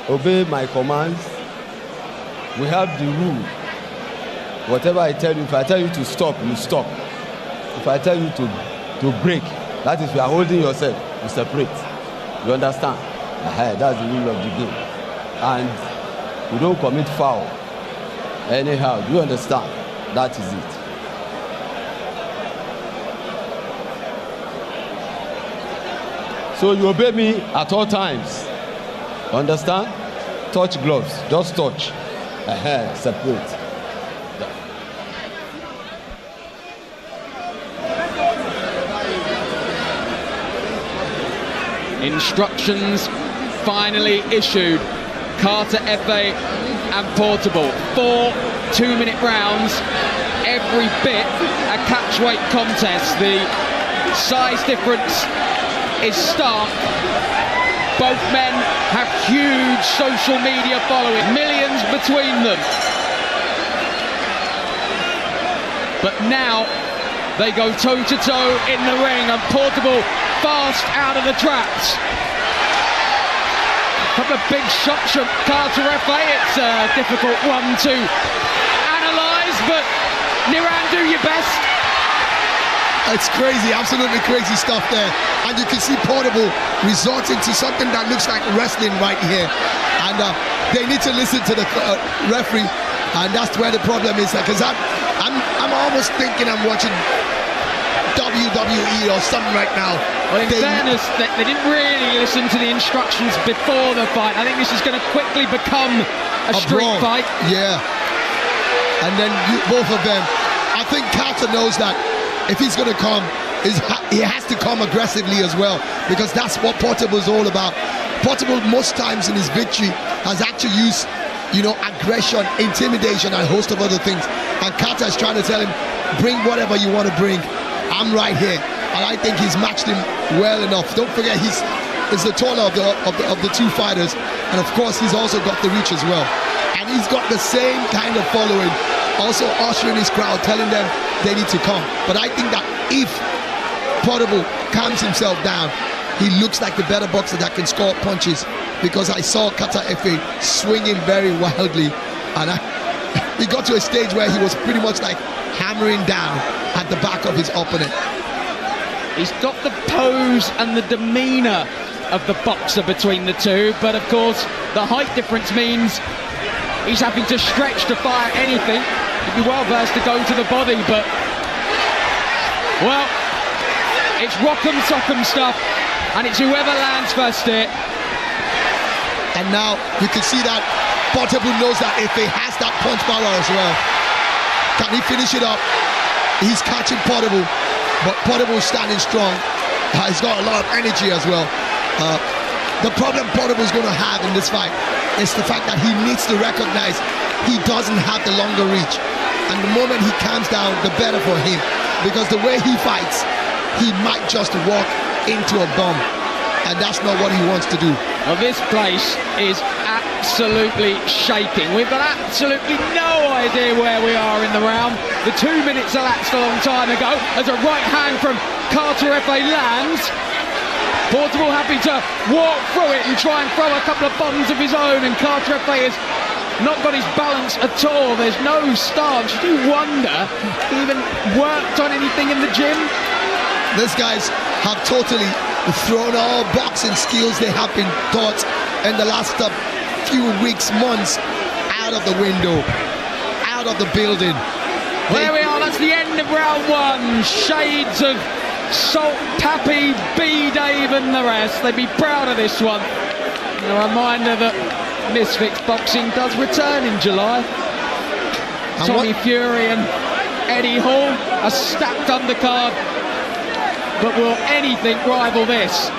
Obey my commands. We have the rule. Whatever I tell you, if I tell you to stop, you stop. If I tell you to break, that is, you are holding yourself, you separate. You understand? That's the rule of the game. And you don't commit foul anyhow. Do you understand? That is it. So you obey me at all times. Understand? Touch gloves. Just touch. Separate. Instructions finally issued. Carter, Efe and Portable. 4 2-minute rounds. Every bit a catchweight contest. The size difference is stark. Both men have huge social media following, millions between them. But now they go toe-to-toe in the ring, and Portable fast out of the traps. A couple of big shots from Carter Efe. It's a difficult one to analyse, but Niran, do your best. It's crazy, absolutely crazy stuff there. And you can see Portable resorting to something that looks like wrestling right here. And they need to listen to the referee. And that's where the problem is. Because I'm almost thinking I'm watching WWE or something right now. Well, in fairness, they didn't really listen to the instructions before the fight. I think this is going to quickly become a street brawl. fight. Yeah. And then both of them. I think Carter knows that if he's going to come, he has to come aggressively as well, because that's what Portable is all about. Portable most times in his victory has actually used, aggression, intimidation, and a host of other things. And Carter is trying to tell him, bring whatever you want to bring. I'm right here. And I think he's matched him well enough. Don't forget, he's the taller of the two fighters. And of course, he's also got the reach as well. And he's got the same kind of following, also ushering his crowd, telling them they need to come. But I think that if Portable calms himself down, he looks like the better boxer that can score punches, because I saw Carter Efe swinging very wildly, and he got to a stage where he was pretty much like hammering down at the back of his opponent. He's got the pose and the demeanour of the boxer between the two, but of course the height difference means he's having to stretch to fire anything. He'd be well versed to go to the body, but well, it's rock'em sock'em stuff, and it's whoever lands first here. And now you can see that Portable knows that if he has that punch power as well, can he finish it up? He's catching Portable, but Portable is standing strong. He's got a lot of energy as well. The problem Portable is going to have in this fight is the fact that he needs to recognize he doesn't have the longer reach. And the moment he calms down, the better for him. Because the way he fights, he might just walk into a bomb. And that's not what he wants to do. Well, this place is absolutely shaking. We've got absolutely no idea where we are in the round. The 2 minutes elapsed a long time ago as a right hand from Carter Efe lands. Portable happy to walk through it and try and throw a couple of bombs of his own, and Carter Efe has not got his balance at all. There's no stance. You do wonder he even worked on anything in the gym. These guys have totally thrown all boxing skills they have been taught in the last few weeks, months, out of the window, out of the building. There we are, that's the end of round one. Shades of Salt, Pappy, B. Dave and the rest. They'd be proud of this one. A reminder that Misfits Boxing does return in July. Tommy Fury and Eddie Hall, a stacked undercard. But will anything rival this?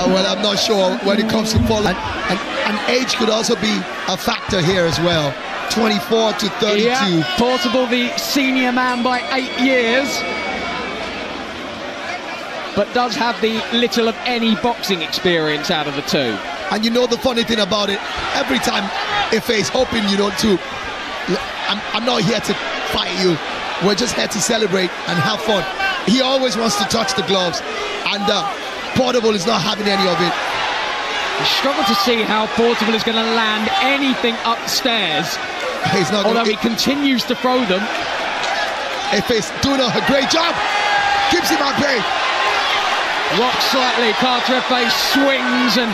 Well, I'm not sure when it comes to follow. And age could also be a factor here as well. 24 to 32. Yeah, Portable the senior man by 8 years. But does have the little of any boxing experience out of the two. And you know the funny thing about it, every time Efe is hoping, I'm not here to fight you. we're just here to celebrate and have fun. He always wants to touch the gloves, and Portable is not having any of it. I struggle to see how Portable is going to land anything upstairs. He's not. Although he continues to throw them. Efe's doing a great job. Keeps him at bay. Rocks slightly. Carter Efe swings and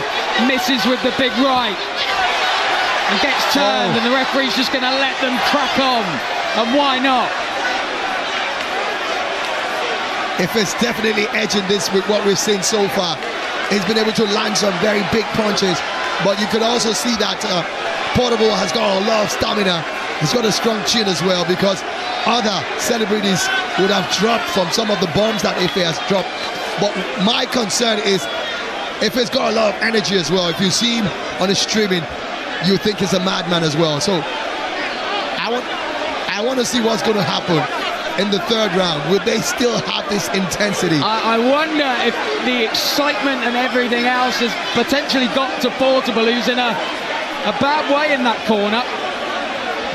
misses with the big right. And gets turned, and the referee's just going to let them crack on. And why not? Efe's definitely edging this with what we've seen so far. He's been able to land some very big punches, but you could also see that Portable has got a lot of stamina. He's got a strong chin as well, because other celebrities would have dropped from some of the bombs that Efe has dropped. But my concern is Efe's got a lot of energy as well. If you see him on the streaming, you think he's a madman as well. So I want to see what's going to happen in the third round. Will they still have this intensity? I wonder if the excitement and everything else has potentially got to Portable, who's in a bad way in that corner.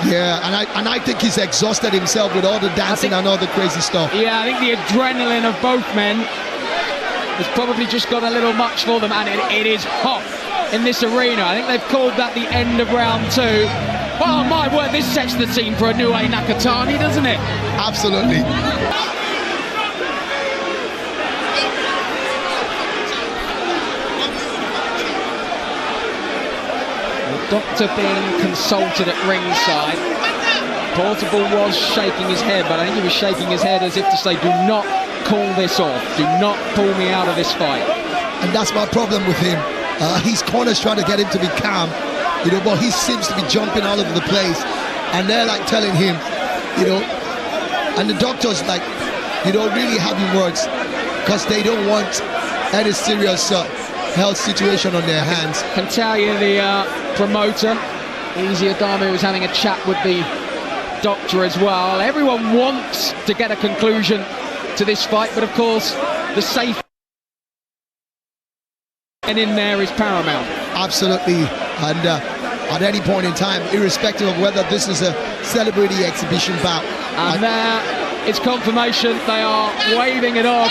Yeah, and I think he's exhausted himself with all the dancing and all the crazy stuff. Yeah, I think the adrenaline of both men has probably just got a little much for them, and it is hot in this arena. I think they've called that the end of round 2. Oh my word, this sets the scene for Inoue Nakatani, doesn't it? Absolutely. The doctor being consulted at ringside. Portable was shaking his head, but I think he was shaking his head as if to say, do not call this off. Do not pull me out of this fight. And that's my problem with him. His corner's trying to get him to be calm, but he seems to be jumping all over the place, and they're like telling him, and the doctors like, really having words, because they don't want any serious health situation on their hands. Can tell you the promoter, Easy Adame, was having a chat with the doctor as well. Everyone wants to get a conclusion to this fight, but of course the safety and in there is paramount. Absolutely. And at any point in time, irrespective of whether this is a celebrity exhibition bout, and there it's confirmation. They are waving it off.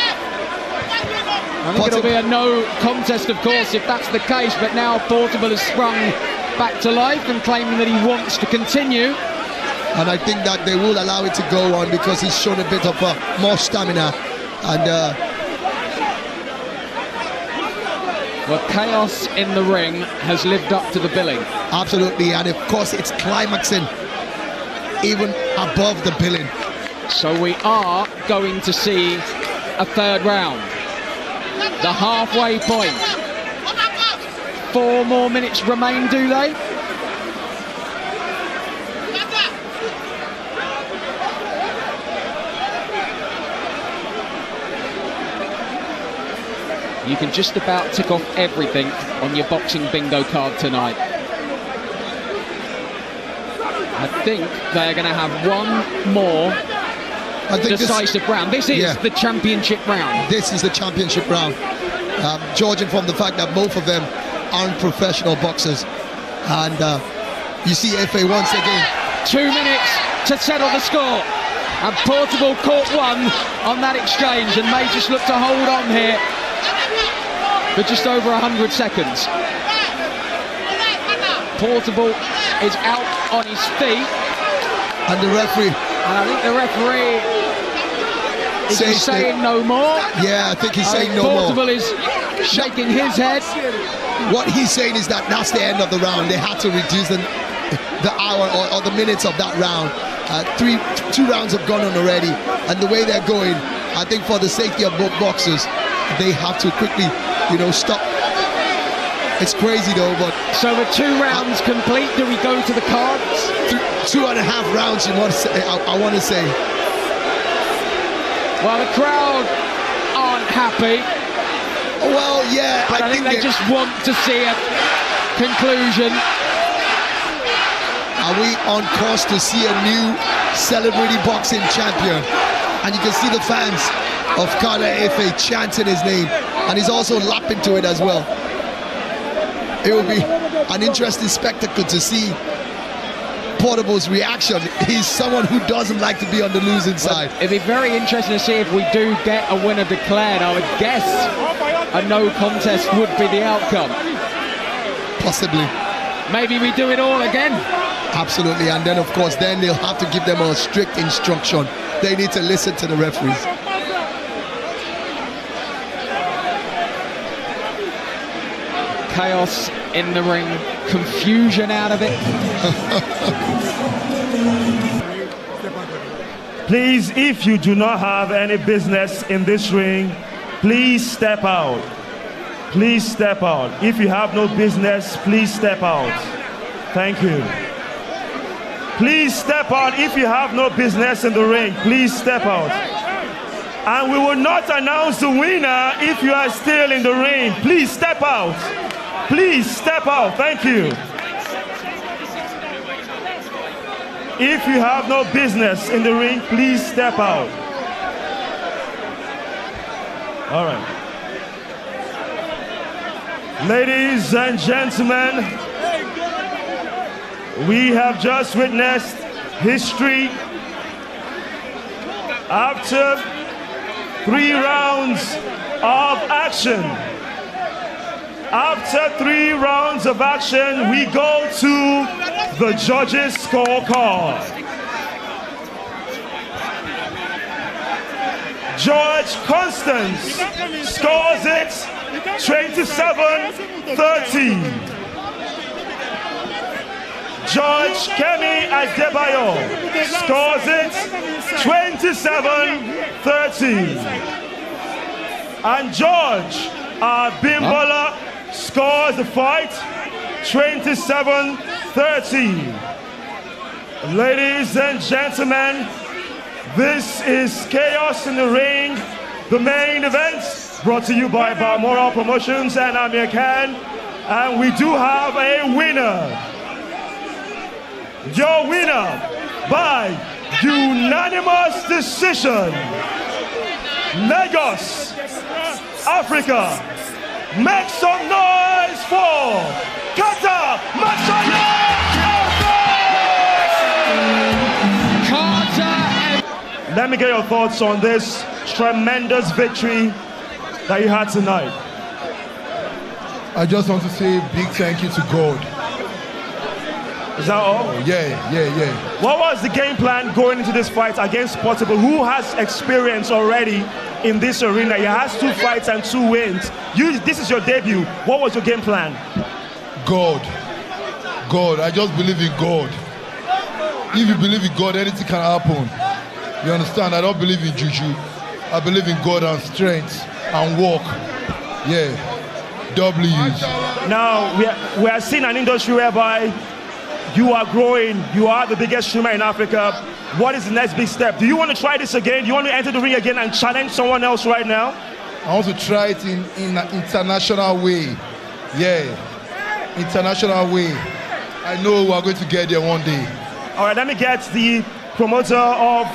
I think it'll be a no contest, of course, if that's the case, but now Portable has sprung back to life and claiming that he wants to continue. And I think that they will allow it to go on, because he's shown a bit of more stamina. And well, chaos in the ring has lived up to the billing. Absolutely, and of course it's climaxing even above the billing. So we are going to see a third round. The halfway point. 4 more minutes remain, do they? You can just about tick off everything on your boxing bingo card tonight. I think they're going to have one more decisive round. This is the championship round. This is the championship round. Judging from the fact that both of them aren't professional boxers. And you see Efe once again. 2 minutes to settle the score. And Portable caught one on that exchange and may just look to hold on here for just over 100 seconds. Portable is out on his feet. And the referee. And I think the referee is saying no more. Yeah, I think he's saying no more. Portable is shaking his head. What he's saying is that that's the end of the round. They had to reduce the hour or the minutes of that round. 2 rounds have gone on already. And the way they're going, I think for the safety of both boxers, they have to quickly, stop. It's crazy though, but... So the 2 rounds complete, do we go to the cards? 2.5 rounds, I want to say. Well, the crowd aren't happy. Well, yeah. But I think they just want to see a conclusion. Are we on course to see a new celebrity boxing champion? And you can see the fans of Carter Efe chanting his name, and he's also lapping to it as well. It will be an interesting spectacle to see Portable's reaction. He's someone who doesn't like to be on the losing side. It'd be very interesting to see if we do get a winner declared. I would guess a no contest would be the outcome. Possibly. Maybe we do it all again. Absolutely, and then of course then they'll have to give them a strict instruction. They need to listen to the referees. Chaos in the ring, confusion out of it. Please, if you do not have any business in this ring, please step out. Please step out. If you have no business, please step out. Thank you. Please step out if you have no business in the ring. Please step out. And we will not announce the winner if you are still in the ring. Please step out. Please step out. Thank you. If you have no business in the ring, please step out. All right. Ladies and gentlemen, we have just witnessed history. After 3 rounds of action, we go to the judges' scorecard. George Constance scores it 27-30. George Kemi Adebayo scores it 27-30. And George Abimbola scores the fight 27-30. Ladies and gentlemen, this is Chaos in the Ring, the main event, brought to you by Balmoral Promotions and Amir Khan. And we do have a winner. Your winner by unanimous decision, Lagos, Africa. Make some noise for Kata Masaya! Let me get your thoughts on this tremendous victory that you had tonight. I just want to say a big thank you to God. Is that all? Yeah. What was the game plan going into this fight against Portable, who has experience already in this arena? He has 2 fights and 2 wins. This is your debut. What was your game plan? God. I just believe in God. If you believe in God, anything can happen. You understand? I don't believe in juju. I believe in God and strength and work. Yeah. W's. Now, we are seeing an industry whereby you are growing. You are the biggest streamer in Africa. What is the next big step? Do you want to try this again? Do you want to enter the ring again and challenge someone else right now? I want to try it in an international way. Yeah. International way. I know we are going to get there one day. All right, let me get the promoter of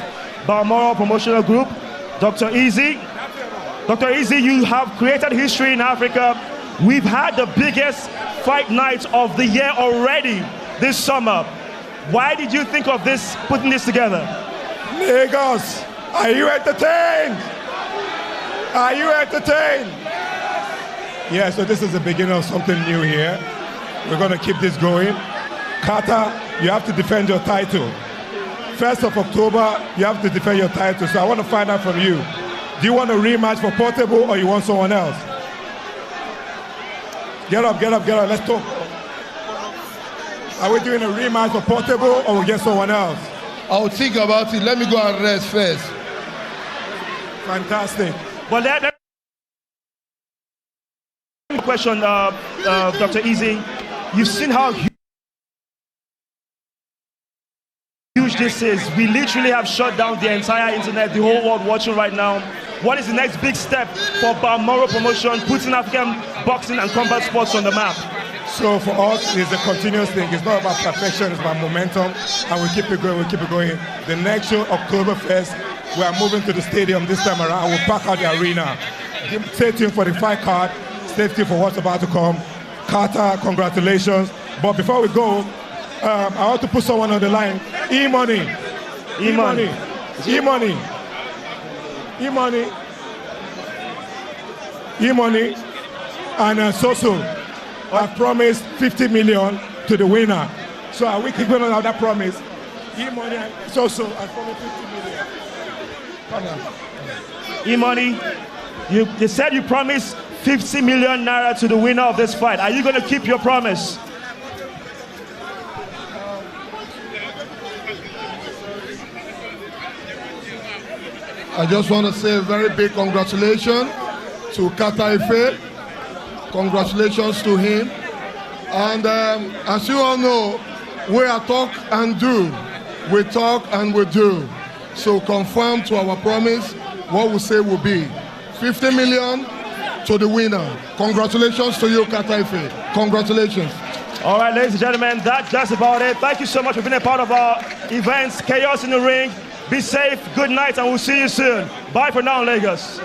Balmoral Promotional Group, Dr. Easy. Dr. Easy, you have created history in Africa. We've had the biggest fight night of the year already this summer. Why did you think of this, putting this together? Lagos, are you entertained? Are you entertained? Yeah, so this is the beginning of something new here. We're going to keep this going. Kata, you have to defend your title. 1st of October, you have to defend your title. So I want to find out from you. Do you want a rematch for Portable or you want someone else? Get up. Let's talk. Are we doing a rematch for Portable or we get someone else? I'll think about it. Let me go and rest first. Fantastic. Well, let me question Dr. Easy. You've seen how huge this is. We literally have shut down the entire internet, the whole world watching right now. What is the next big step for Balmoral Promotion, putting African boxing and combat sports on the map? So for us, it's a continuous thing. It's not about perfection, it's about momentum, and we keep it going. The next show, October 1st, we are moving to the stadium this time around. We'll pack out the arena. Stay tuned for the fight card. Stay tuned for what's about to come. Carter, congratulations. But before we go, I want to put someone on the line. E-Money. E-Money. E-Money. E-Money. E-Money. And Soso. I've promised 50 million to the winner. So are we keeping on that promise? E-Money and Soso, I promised 50 million. E-Money, you said you promised 50 million naira to the winner of this fight. Are you going to keep your promise? I just want to say a very big congratulations to Kata Ife. Congratulations to him. And as you all know, we are talk and do. We talk and we do. So confirm to our promise what we say will be 50 million to the winner. Congratulations to you, Kata Ife. Congratulations. All right, ladies and gentlemen, that's about it. Thank you so much for being a part of our events, Chaos in the Ring. Be safe, good night, and we'll see you soon. Bye for now, Lagos.